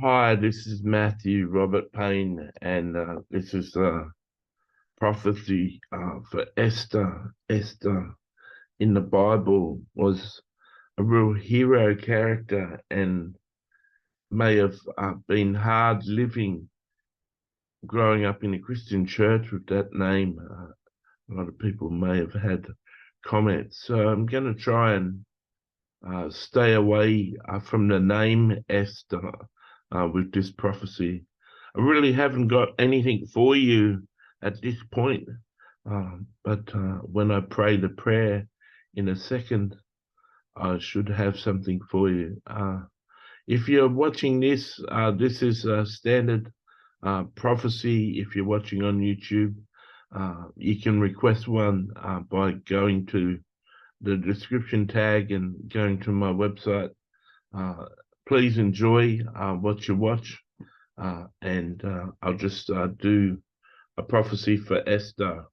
Hi, this is Matthew Robert Payne, and this is prophecy for Esther. Esther in the Bible was a real hero character and may have been hard living growing up in a Christian church with that name. A lot of people may have had comments. So I'm going to try and stay away from the name Esther with this prophecy. I really haven't got anything for you at this point, but when I pray the prayer in a second, I should have something for you. If you're watching this, this is a standard prophecy. If you're watching on YouTube, you can request one by going to the description tag and going to my website. Uh, Please enjoy what you watch, and I'll just do a prophecy for Esther.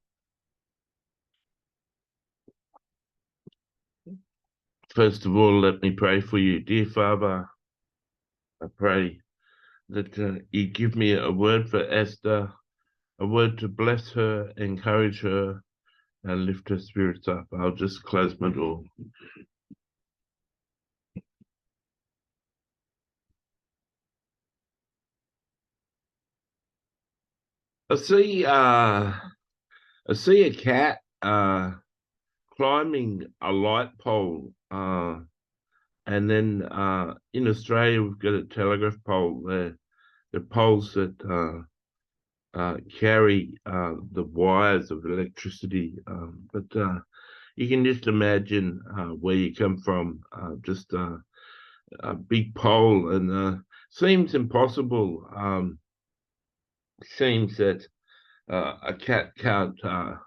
First of all, let me pray for you. Dear Father, I pray that you give me a word for Esther, a word to bless her, encourage her, and lift her spirits up. I'll just close my door. I see, uh, I see a cat climbing a light pole. And then in Australia, we've got a telegraph pole there, the poles that carry the wires of electricity. But you can just imagine where you come from, just a big pole, and seems impossible. Seems that a cat can't uh,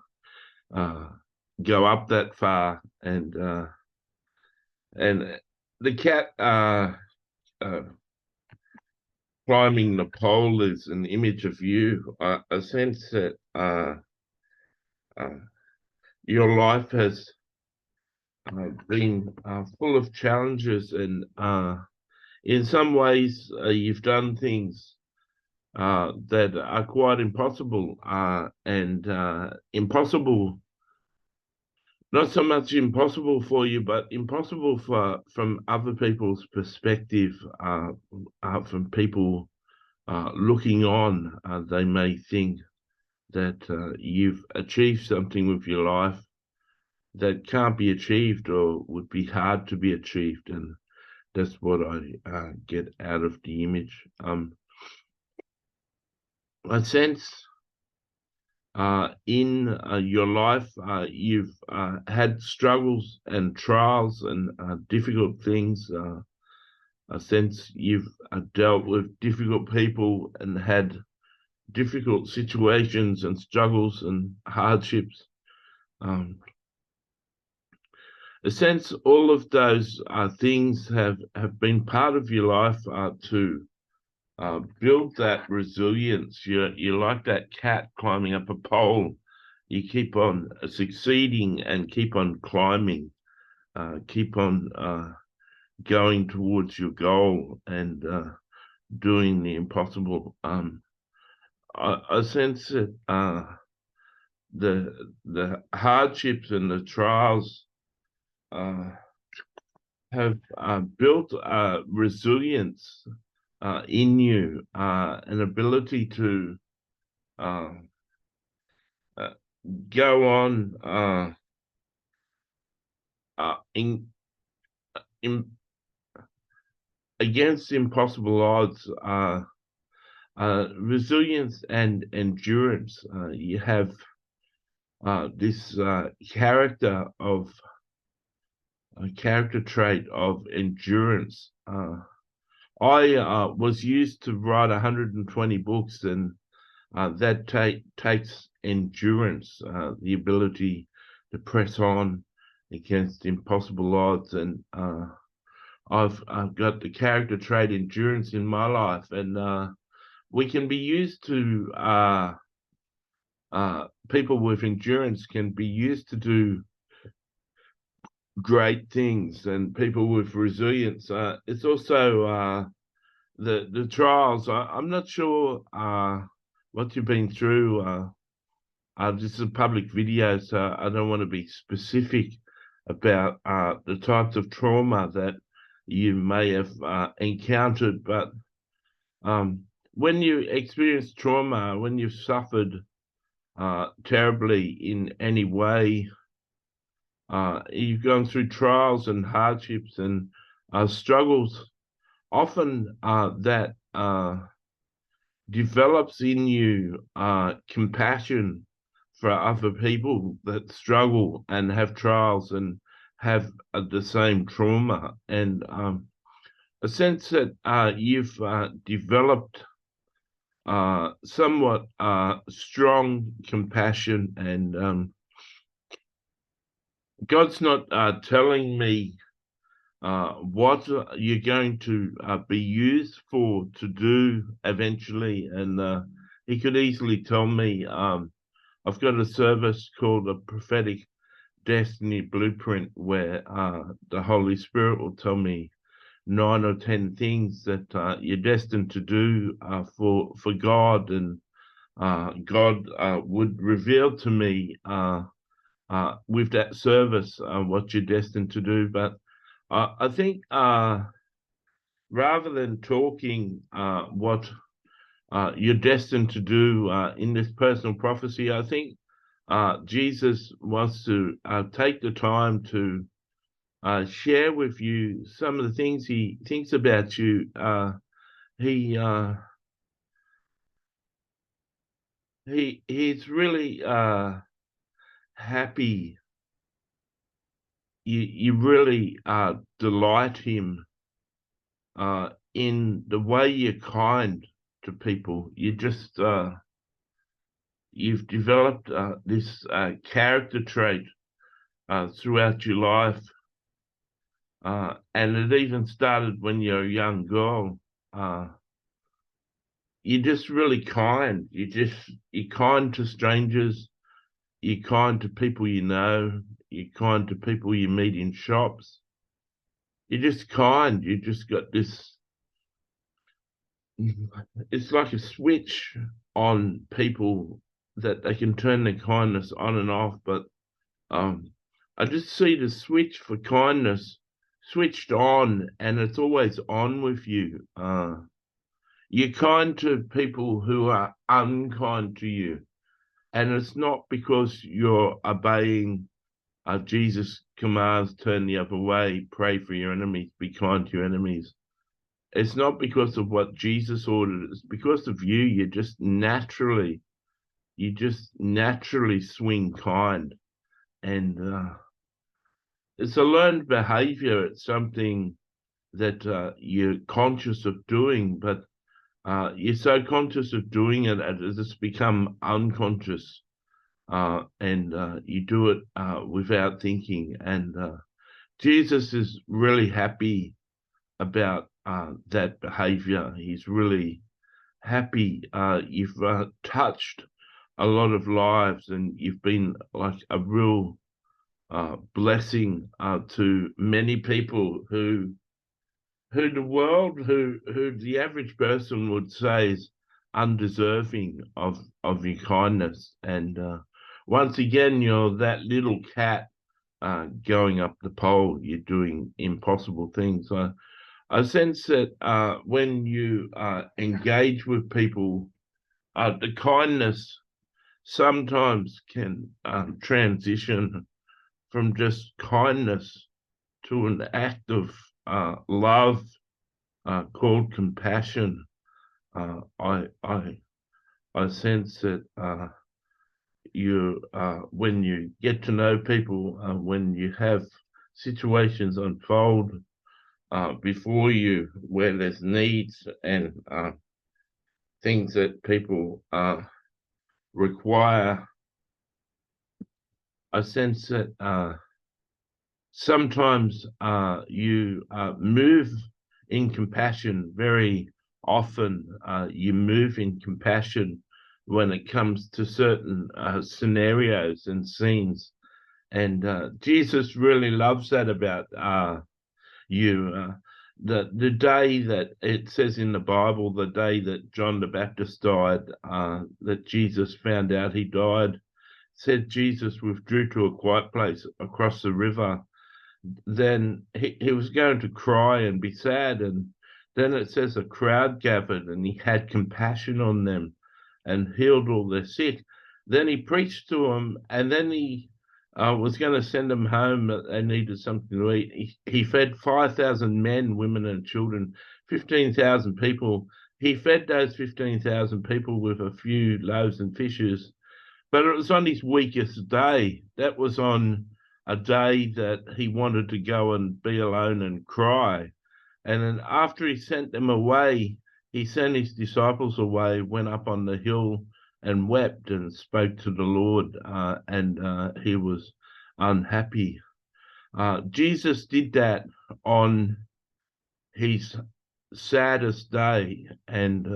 go up that far, and the cat uh, climbing the pole is an image of you. I sense that uh, your life has been full of challenges, and in some ways, you've done things that are quite impossible, and impossible, not so much impossible for you, but impossible from other people's perspective, from people looking on. They may think that you've achieved something with your life that can't be achieved or would be hard to be achieved. And that's what I get out of the image. I sense in your life you've had struggles and trials and difficult things. I sense you've dealt with difficult people and had difficult situations and struggles and hardships. Um, a sense all of those things have been part of your life to build that resilience. You're like that cat climbing up a pole. You keep on succeeding and keep on climbing, keep on going towards your goal and doing the impossible. I sense that the hardships and the trials uh, have built resilience in you, an ability to uh, uh, go on in against impossible odds. Resilience and endurance. You have this character trait of endurance. I was used to write 120 books, and that takes endurance, the ability to press on against impossible odds. And I've got the character trait endurance in my life, and we can be used to people with endurance can be used to do great things, and people with resilience. It's also the trials. I'm not sure what you've been through. This is a public video, so I don't want to be specific about the types of trauma that you may have encountered. But when you experience trauma, when you've suffered terribly in any way, you've gone through trials and hardships and struggles, often that develops in you compassion for other people that struggle and have trials and have the same trauma, and a sense that you've developed somewhat strong compassion. And God's not telling me what you're going to be used for to do eventually. And he could easily tell me, I've got a service called a Prophetic Destiny Blueprint where the Holy Spirit will tell me 9 or 10 things that you're destined to do for God. And God would reveal to me with that service what you're destined to do. But I think rather than talking what you're destined to do in this personal prophecy, I think Jesus wants to take the time to share with you some of the things he thinks about you. He he's really happy. You really delight him in the way you're kind to people. You've developed this character trait throughout your life, and it even started when you're a young girl. You're just really kind. You're kind to strangers. You're kind to people you know. You're kind to people you meet in shops. You're just kind. You just got this. It's like a switch on people that they can turn their kindness on and off. But I just see the switch for kindness switched on, and it's always on with you. You're kind to people who are unkind to you. And it's not because you're obeying Jesus' commands, turn the other way, pray for your enemies, be kind to your enemies. It's not because of what Jesus ordered. It's because of you. You just naturally swing kind. And it's a learned behavior. It's something that you're conscious of doing, but you're so conscious of doing it that it's become unconscious. And you do it without thinking. And Jesus is really happy about that behavior. He's really happy. You've touched a lot of lives, and you've been like a real blessing to many people who the world, who the average person would say is undeserving of your kindness. And once again, you're that little cat going up the pole. You're doing impossible things. I sense that when you engage with people, the kindness sometimes can transition from just kindness to an act of love called compassion. I sense that you when you get to know people, when you have situations unfold before you where there's needs and things that people require, I sense that sometimes you move in compassion very often. You move in compassion when it comes to certain scenarios and scenes. And Jesus really loves that about you. the day that it says in the Bible, the day that John the Baptist died, that Jesus found out he died, said Jesus withdrew to a quiet place across the river. Then he was going to cry and be sad, and then it says a crowd gathered and he had compassion on them and healed all their sick. Then he preached to them, and then he was going to send them home. They needed something to eat. He fed 5,000 men, women, and children, 15,000 people. He fed those 15,000 people with a few loaves and fishes, but it was on his weakest day. That was on a day that he wanted to go and be alone and cry. And then after he sent them away, he sent his disciples away, went up on the hill and wept and spoke to the Lord, and he was unhappy. Jesus did that on his saddest day, and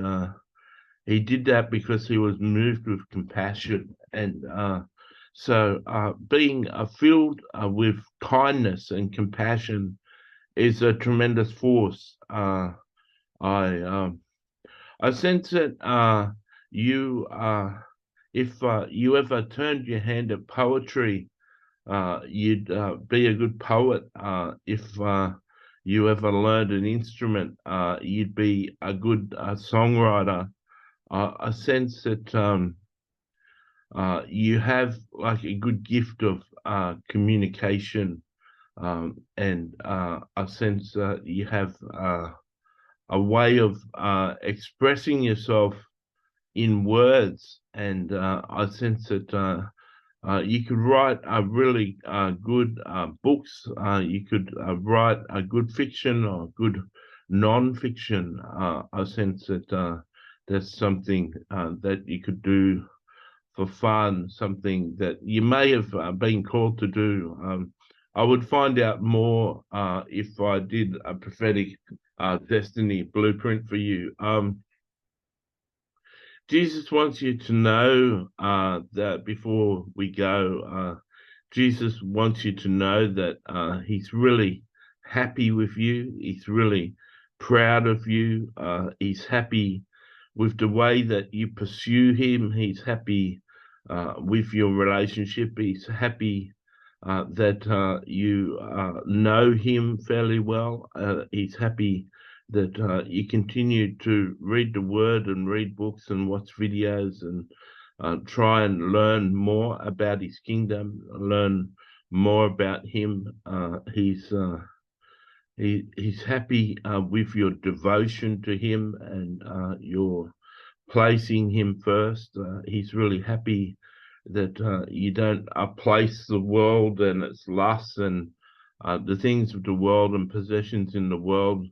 he did that because he was moved with compassion. And so being filled with kindness and compassion is a tremendous force. I sense that you, if you ever turned your hand at poetry, you'd be a good poet. If you ever learned an instrument, you'd be a good songwriter. I sense that you have like a good gift of communication, and I sense you have a way of expressing yourself in words, and I sense that you could write a really good books. You could write a good fiction or good non-fiction. I sense that that's something that you could do for fun, something that you may have been called to do. I would find out more if I did a prophetic destiny blueprint for you. Jesus wants you to know that before we go, Jesus wants you to know that he's really happy with you. He's really proud of you. He's happy with the way that you pursue him. He's happy with your relationship. He's happy that you know him fairly well. He's happy that you continue to read the word and read books and watch videos and try and learn more about his kingdom, learn more about him. He's happy with your devotion to him and your placing him first. He's really happy that you don't place the world and its lusts and the things of the world and possessions in the world.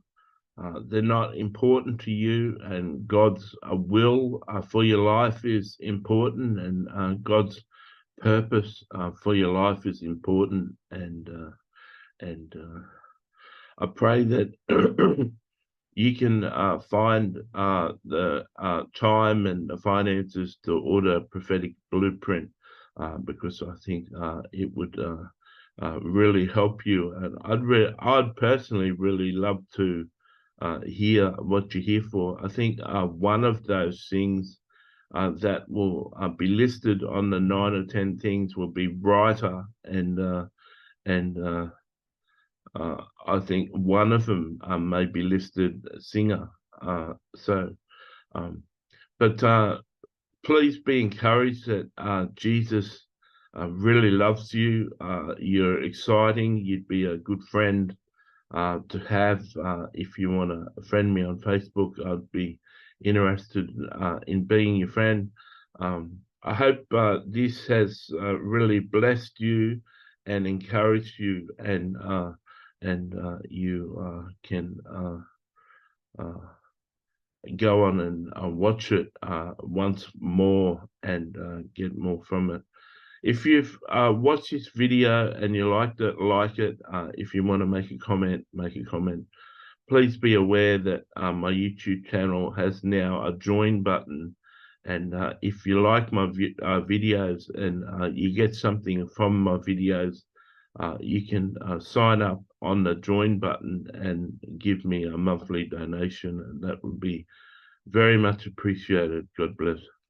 They're not important to you, and God's will for your life is important, and God's purpose for your life is important. And I pray that you can find the time and the finances to order a prophetic blueprint, because I think it would really help you. And I'd personally really love to hear what you're here for. I think one of those things that will be listed on the 9 or 10 things will be writer, and I think one of them may be listed singer. So, but please be encouraged that Jesus really loves you. You're exciting. You'd be a good friend to have. If you want to friend me on Facebook, I'd be interested in being your friend. I hope this has really blessed you and encouraged you, and you can go on and watch it once more and get more from it. If you've watched this video and you liked it, like it. If you want to make a comment, make a comment. Please be aware that my YouTube channel has now a join button. And if you like my videos and you get something from my videos, you can sign up on the join button and give me a monthly donation, and that would be very much appreciated. God bless.